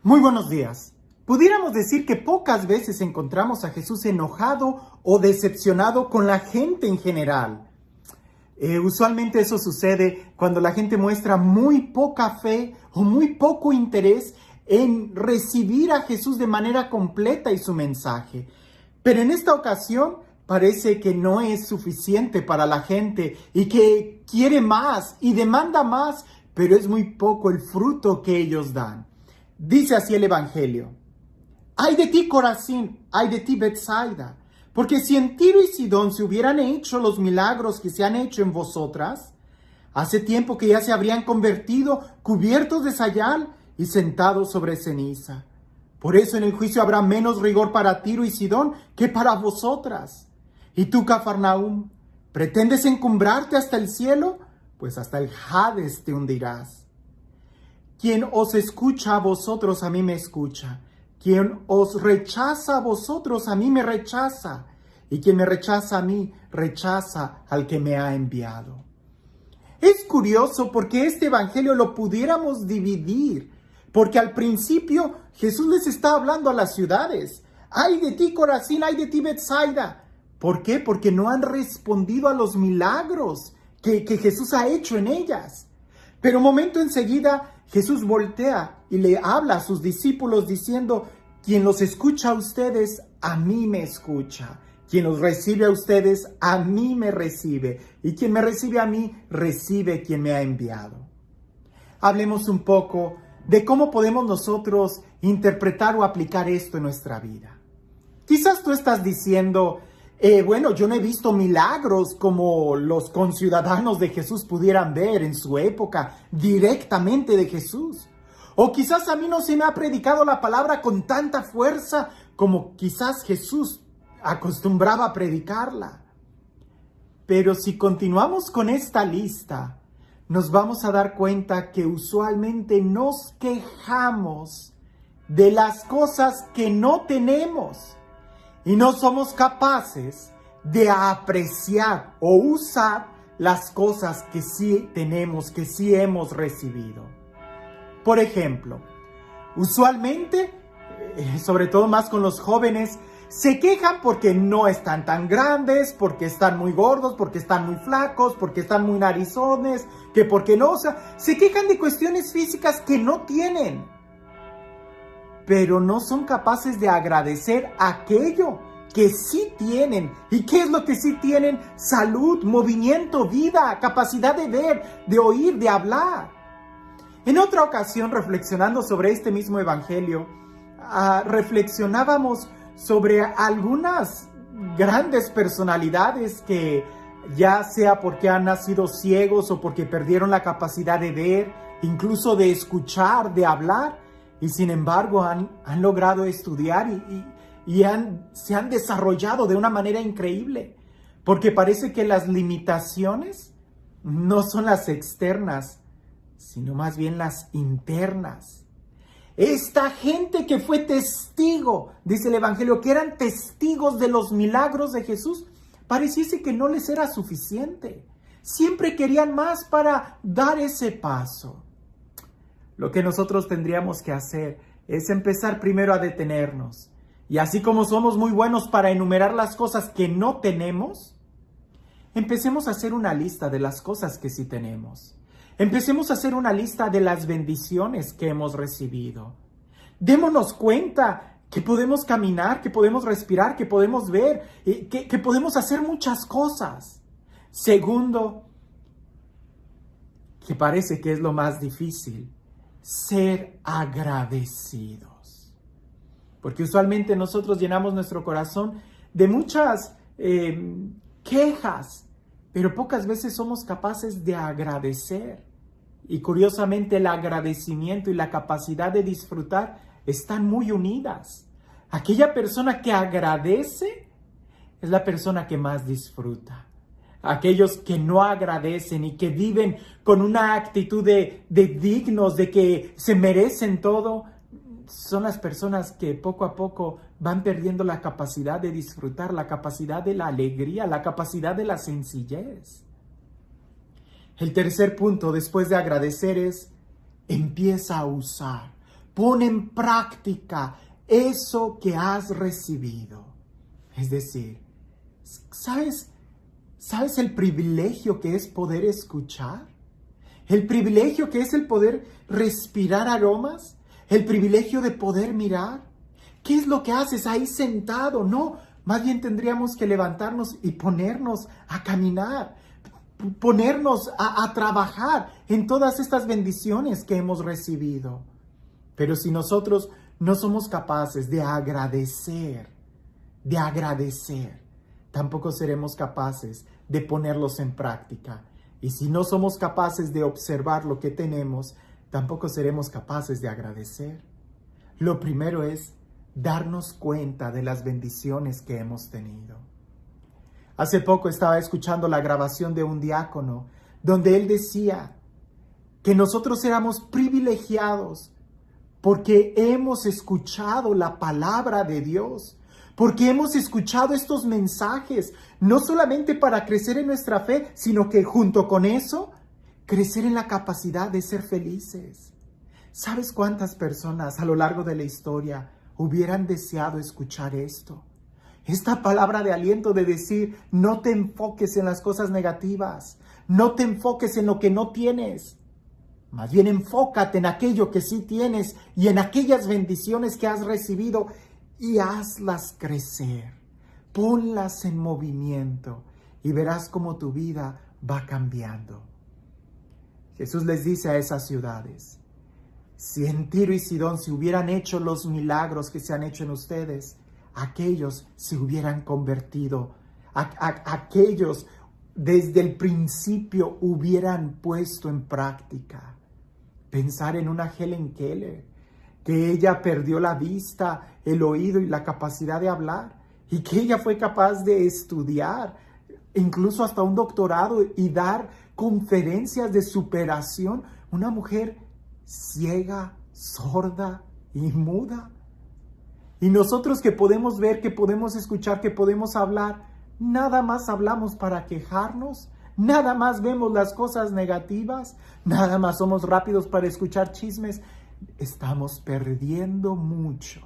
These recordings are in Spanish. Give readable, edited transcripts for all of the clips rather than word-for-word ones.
Muy buenos días. Pudiéramos decir que pocas veces encontramos a Jesús enojado o decepcionado con la gente en general. Usualmente eso sucede cuando la gente muestra muy poca fe o muy poco interés en recibir a Jesús de manera completa y su mensaje. Pero en esta ocasión parece que no es suficiente para la gente y que quiere más y demanda más, pero es muy poco el fruto que ellos dan. Dice así el Evangelio: ¡ay de ti, Corazín! ¡Ay de ti, Betsaida! Porque si en Tiro y Sidón se hubieran hecho los milagros que se han hecho en vosotras, hace tiempo que ya se habrían convertido cubiertos de sayal y sentados sobre ceniza. Por eso en el juicio habrá menos rigor para Tiro y Sidón que para vosotras. Y tú, Cafarnaúm, ¿pretendes encumbrarte hasta el cielo? Pues hasta el Hades te hundirás. Quien os escucha a vosotros, a mí me escucha. Quien os rechaza a vosotros, a mí me rechaza. Y quien me rechaza a mí, rechaza al que me ha enviado. Es curioso porque este evangelio lo pudiéramos dividir. Porque al principio Jesús les está hablando a las ciudades. ¡Ay de ti, Corazín! ¡Ay de ti, Betsaida! ¿Por qué? Porque no han respondido a los milagros que Jesús ha hecho en ellas. Pero un momento enseguida Jesús voltea y le habla a sus discípulos diciendo: quien los escucha a ustedes, a mí me escucha. Quien los recibe a ustedes, a mí me recibe. Y quien me recibe a mí, recibe quien me ha enviado. Hablemos un poco de cómo podemos nosotros interpretar o aplicar esto en nuestra vida. Quizás tú estás diciendo: bueno, yo no he visto milagros como los conciudadanos de Jesús pudieran ver en su época directamente de Jesús. O quizás a mí no se me ha predicado la palabra con tanta fuerza como quizás Jesús acostumbraba a predicarla. Pero si continuamos con esta lista, nos vamos a dar cuenta que usualmente nos quejamos de las cosas que no tenemos. Y no somos capaces de apreciar o usar las cosas que sí tenemos, que sí hemos recibido. Por ejemplo, usualmente, sobre todo más con los jóvenes, se quejan porque no están tan grandes, porque están muy gordos, porque están muy flacos, porque están muy narizones, que porque no, o sea, se quejan de cuestiones físicas que no tienen. Pero no son capaces de agradecer aquello que sí tienen. ¿Y qué es lo que sí tienen? Salud, movimiento, vida, capacidad de ver, de oír, de hablar. En otra ocasión, reflexionando sobre este mismo evangelio, reflexionábamos sobre algunas grandes personalidades que, ya sea porque han nacido ciegos o porque perdieron la capacidad de ver, incluso de escuchar, de hablar, y sin embargo han logrado estudiar y se han desarrollado de una manera increíble. Porque parece que las limitaciones no son las externas, sino más bien las internas. Esta gente que fue testigo, dice el Evangelio, que eran testigos de los milagros de Jesús, pareciese que no les era suficiente. Siempre querían más para dar ese paso. Lo que nosotros tendríamos que hacer es empezar primero a detenernos. Y así como somos muy buenos para enumerar las cosas que no tenemos, empecemos a hacer una lista de las cosas que sí tenemos. Empecemos a hacer una lista de las bendiciones que hemos recibido. Démonos cuenta que podemos caminar, que podemos respirar, que podemos ver, que podemos hacer muchas cosas. Segundo, que parece que es lo más difícil: ser agradecidos. Porque usualmente nosotros llenamos nuestro corazón de muchas quejas, pero pocas veces somos capaces de agradecer. Y curiosamente el agradecimiento y la capacidad de disfrutar están muy unidas. Aquella persona que agradece es la persona que más disfruta. Aquellos que no agradecen y que viven con una actitud de dignos, de que se merecen todo, son las personas que poco a poco van perdiendo la capacidad de disfrutar, la capacidad de la alegría, la capacidad de la sencillez. El tercer punto, después de agradecer, es: empieza a usar. Pon en práctica eso que has recibido. Es decir, ¿sabes el privilegio que es poder escuchar? El privilegio que es el poder respirar aromas. El privilegio de poder mirar. ¿Qué es lo que haces ahí sentado? No, más bien tendríamos que levantarnos y ponernos a caminar, ponernos a trabajar en todas estas bendiciones que hemos recibido. Pero si nosotros no somos capaces de agradecer, tampoco seremos capaces de ponerlos en práctica. Y si no somos capaces de observar lo que tenemos, tampoco seremos capaces de agradecer. Lo primero es darnos cuenta de las bendiciones que hemos tenido. Hace poco estaba escuchando la grabación de un diácono donde él decía que nosotros éramos privilegiados porque hemos escuchado la palabra de Dios, porque hemos escuchado estos mensajes, no solamente para crecer en nuestra fe, sino que junto con eso, crecer en la capacidad de ser felices. ¿Sabes cuántas personas a lo largo de la historia hubieran deseado escuchar esto? Esta palabra de aliento de decir, no te enfoques en las cosas negativas, no te enfoques en lo que no tienes. Más bien enfócate en aquello que sí tienes y en aquellas bendiciones que has recibido y hazlas crecer. Ponlas en movimiento y verás cómo tu vida va cambiando. Jesús les dice a esas ciudades, si en Tiro y Sidón se hubieran hecho los milagros que se han hecho en ustedes, aquellos se hubieran convertido, aquellos desde el principio hubieran puesto en práctica. Pensar en una Helen Keller, que ella perdió la vista, el oído y la capacidad de hablar, y que ella fue capaz de estudiar, incluso hasta un doctorado, y dar conferencias de superación. Una mujer ciega, sorda y muda. Y nosotros que podemos ver, que podemos escuchar, que podemos hablar, nada más hablamos para quejarnos, nada más vemos las cosas negativas, nada más somos rápidos para escuchar chismes. Estamos perdiendo mucho,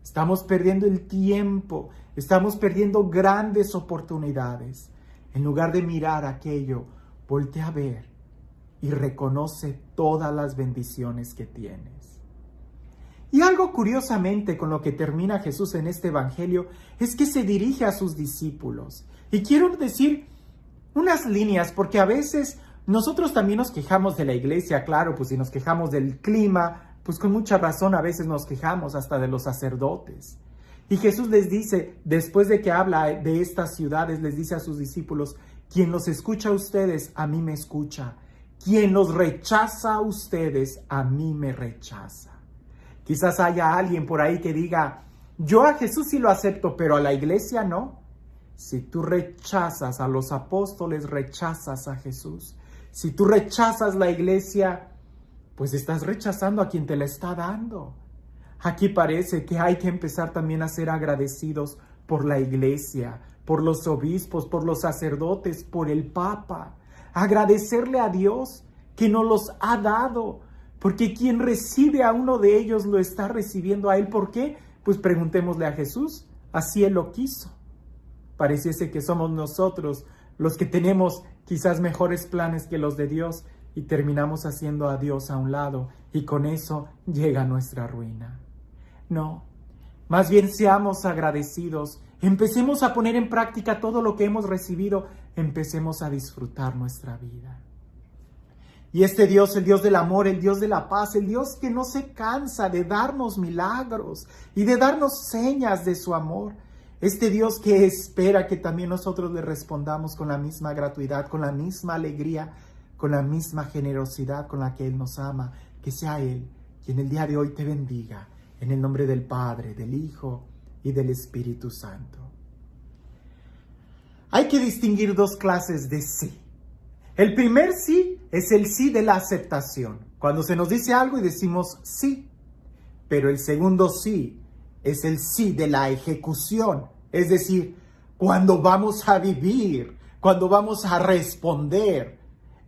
estamos perdiendo el tiempo, estamos perdiendo grandes oportunidades. En lugar de mirar aquello, voltea a ver y reconoce todas las bendiciones que tienes. Y algo curiosamente con lo que termina Jesús en este evangelio es que se dirige a sus discípulos. Y quiero decir unas líneas, porque a veces nosotros también nos quejamos de la iglesia, claro, pues si nos quejamos del clima, pues con mucha razón a veces nos quejamos hasta de los sacerdotes. Y Jesús les dice, después de que habla de estas ciudades, les dice a sus discípulos, quien los escucha a ustedes, a mí me escucha. Quien los rechaza a ustedes, a mí me rechaza. Quizás haya alguien por ahí que diga, yo a Jesús sí lo acepto, pero a la iglesia no. Si tú rechazas a los apóstoles, rechazas a Jesús. Si tú rechazas la iglesia, pues estás rechazando a quien te la está dando. Aquí parece que hay que empezar también a ser agradecidos por la iglesia, por los obispos, por los sacerdotes, por el Papa. Agradecerle a Dios que nos los ha dado, porque quien recibe a uno de ellos lo está recibiendo a Él. ¿Por qué? Pues preguntémosle a Jesús, así Él lo quiso. Pareciese que somos nosotros los que tenemos quizás mejores planes que los de Dios y terminamos haciendo a Dios a un lado y con eso llega nuestra ruina. No, más bien seamos agradecidos, empecemos a poner en práctica todo lo que hemos recibido, empecemos a disfrutar nuestra vida. Y este Dios, el Dios del amor, el Dios de la paz, el Dios que no se cansa de darnos milagros y de darnos señas de su amor, este Dios que espera que también nosotros le respondamos con la misma gratuidad, con la misma alegría, con la misma generosidad con la que Él nos ama, que sea Él quien el día de hoy te bendiga, en el nombre del Padre, del Hijo y del Espíritu Santo. Hay que distinguir dos clases de sí. El primer sí es el sí de la aceptación, cuando se nos dice algo y decimos sí. Pero el segundo sí es el sí de la ejecución, es decir, cuando vamos a vivir, cuando vamos a responder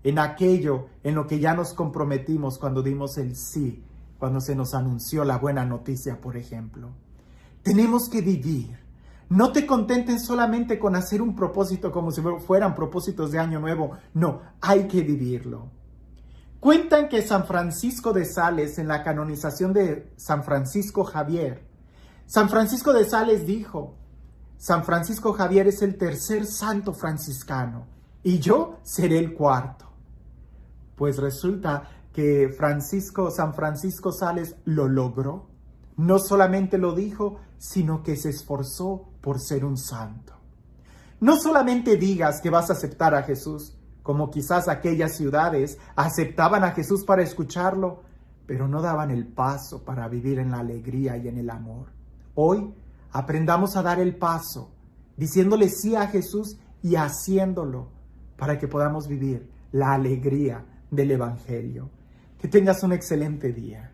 en aquello en lo que ya nos comprometimos cuando dimos el sí cuando se nos anunció la buena noticia, por ejemplo. Tenemos que vivir. No te contentes solamente con hacer un propósito como si fueran propósitos de Año Nuevo. No, hay que vivirlo. Cuentan que San Francisco de Sales, en la canonización de San Francisco Javier, San Francisco de Sales dijo: San Francisco Javier es el tercer santo franciscano y yo seré el cuarto. Pues resulta que San Francisco Sales lo logró. No solamente lo dijo, sino que se esforzó por ser un santo. No solamente digas que vas a aceptar a Jesús, como quizás aquellas ciudades aceptaban a Jesús para escucharlo, pero no daban el paso para vivir en la alegría y en el amor. Hoy aprendamos a dar el paso, diciéndole sí a Jesús y haciéndolo, para que podamos vivir la alegría del Evangelio. Que tengas un excelente día.